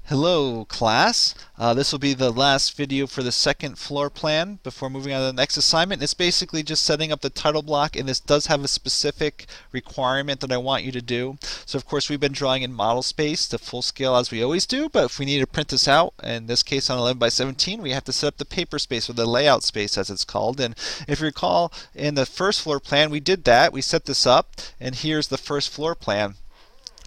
Hello class. This will be the last video for the second floor plan before moving on to the next assignment. It's basically just setting up the title block, and this does have a specific requirement that I want you to do. So of course we've been drawing in model space to full scale as we always do, but if we need to print this out, in this case on 11 by 17, we have to set up the paper space or the layout space as it's called. And if you recall, in the first floor plan we did that. We set this up, and here's the first floor plan.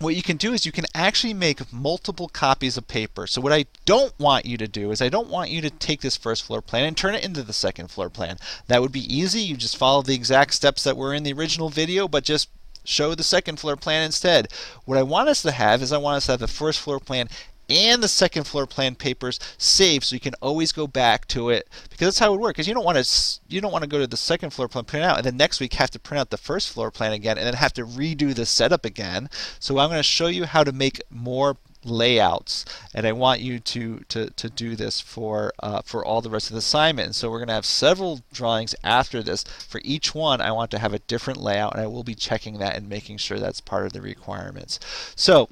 What you can do is you can actually make multiple copies of paper. So what I don't want you to do is I don't want you to take this first floor plan and turn it into the second floor plan. That would be easy. You just follow the exact steps that were in the original video, but just show the second floor plan instead. What I want us to have is I want us to have the first floor plan and the second floor plan papers saved, so you can always go back to it, because that's how it would work. Because you don't want to go to the second floor plan, print it out, and then next week have to print out the first floor plan again, and then have to redo the setup again. So I'm going to show you how to make more layouts, and I want you to do this for all the rest of the assignment. And so we're going to have several drawings after this. For each one, I want to have a different layout, and I will be checking that and making sure that's part of the requirements. So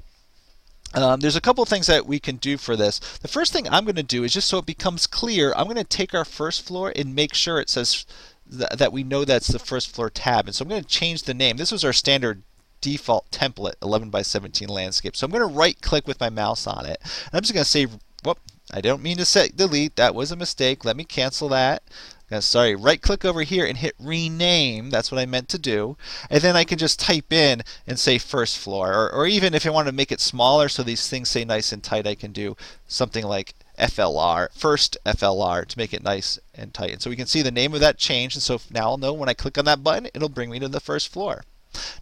there's a couple of things that we can do for this. The first thing I'm going to do is, just so it becomes clear, I'm going to take our first floor and make sure it says that we know that's the first floor tab. And so I'm going to change the name. This was our standard default template, 11 by 17 landscape. So I'm going to right click with my mouse on it. And I'm just going to say, whoop, I don't mean to say delete. That was a mistake. Let me cancel that. Sorry, right click over here and hit rename. That's what I meant to do. And then I can just type in and say first floor. Or even if I want to make it smaller so these things say nice and tight, I can do something like FLR, first FLR, to make it nice and tight. And so we can see the name of that change. And so now I'll know when I click on that button, it'll bring me to the first floor.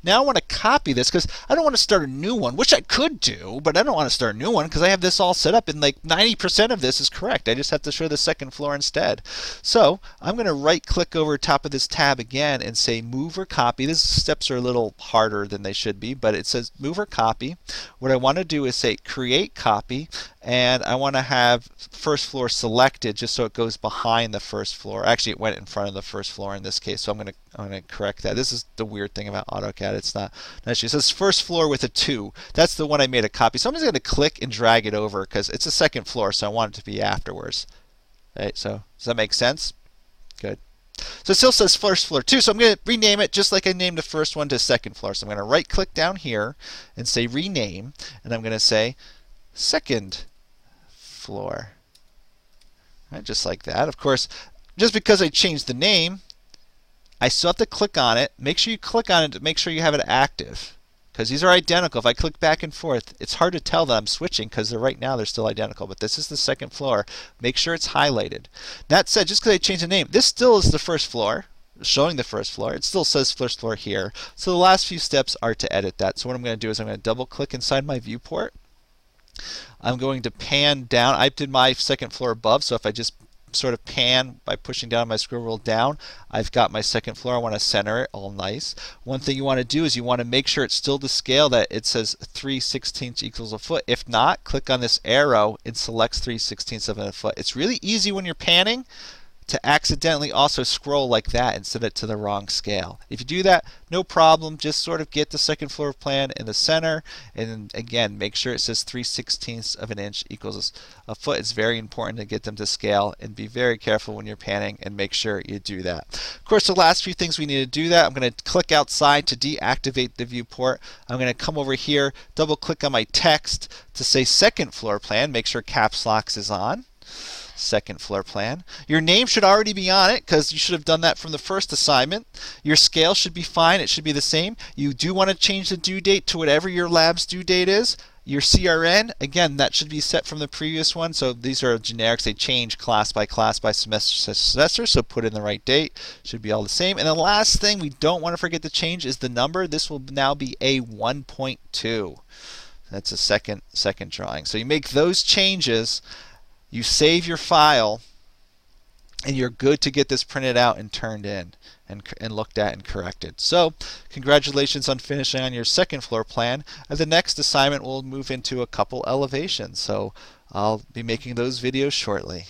Now I want to copy this because I don't want to start a new one, which I could do, but I don't want to start a new one because I have this all set up and like 90% of this is correct. I just have to show the second floor instead. So I'm going to right click over top of this tab again and say move or copy. These steps are a little harder than they should be, but it says move or copy. What I want to do is say create copy, and I want to have first floor selected just so it goes behind the first floor. Actually, it went in front of the first floor in this case, so I'm going to correct that. This is the weird thing about AutoCAD. It's not actually, it says first floor with a 2. That's the one I made a copy. So I'm just going to click and drag it over because it's a second floor, so I want it to be afterwards. Right, so does that make sense? Good. So it still says first floor 2, so I'm going to rename it just like I named the first one to second floor. So I'm going to right click down here and say rename, and I'm going to say second floor. Right, just like that. Of course, just because I changed the name, I still have to click on it. Make sure you click on it to make sure you have it active, because these are identical. If I click back and forth, it's hard to tell that I'm switching because right now they're still identical. But this is the second floor. Make sure it's highlighted. That said, just because I changed the name, this still is the first floor, showing the first floor. It still says first floor here. So the last few steps are to edit that. So what I'm going to do is I'm going to double click inside my viewport. I'm going to pan down. I did my second floor above, so if I just sort of pan by pushing down my scroll wheel down, I've got my second floor. I want to center it all nice. One thing you want to do is you want to make sure it's still to scale, that it says 3/16 equals a foot. If not, click on this arrow and select 3/16 of a foot. It's really easy when you're panning to accidentally also scroll like that and set it to the wrong scale. If you do that, no problem. Just sort of get the second floor plan in the center, and again, make sure it says 3/16 of an inch equals a foot. It's very important to get them to scale, and be very careful when you're panning and make sure you do that. Of course, the last few things we need to do that, I'm going to click outside to deactivate the viewport. I'm going to come over here, double click on my text to say second floor plan, make sure caps lock is on. Second floor plan. Your name should already be on it because you should have done that from the first assignment. Your scale should be fine. It should be the same. You do want to change the due date to whatever your lab's due date is. Your CRN, again, that should be set from the previous one. So these are generics. They change class, by semester to semester. So put in the right date. Should be all the same. And the last thing we don't want to forget to change is the number. This will now be a 1.2. That's a second drawing. So you make those changes. You save your file, and you're good to get this printed out and turned in and looked at and corrected. So congratulations on finishing on your second floor plan. The next assignment will move into a couple elevations. So I'll be making those videos shortly.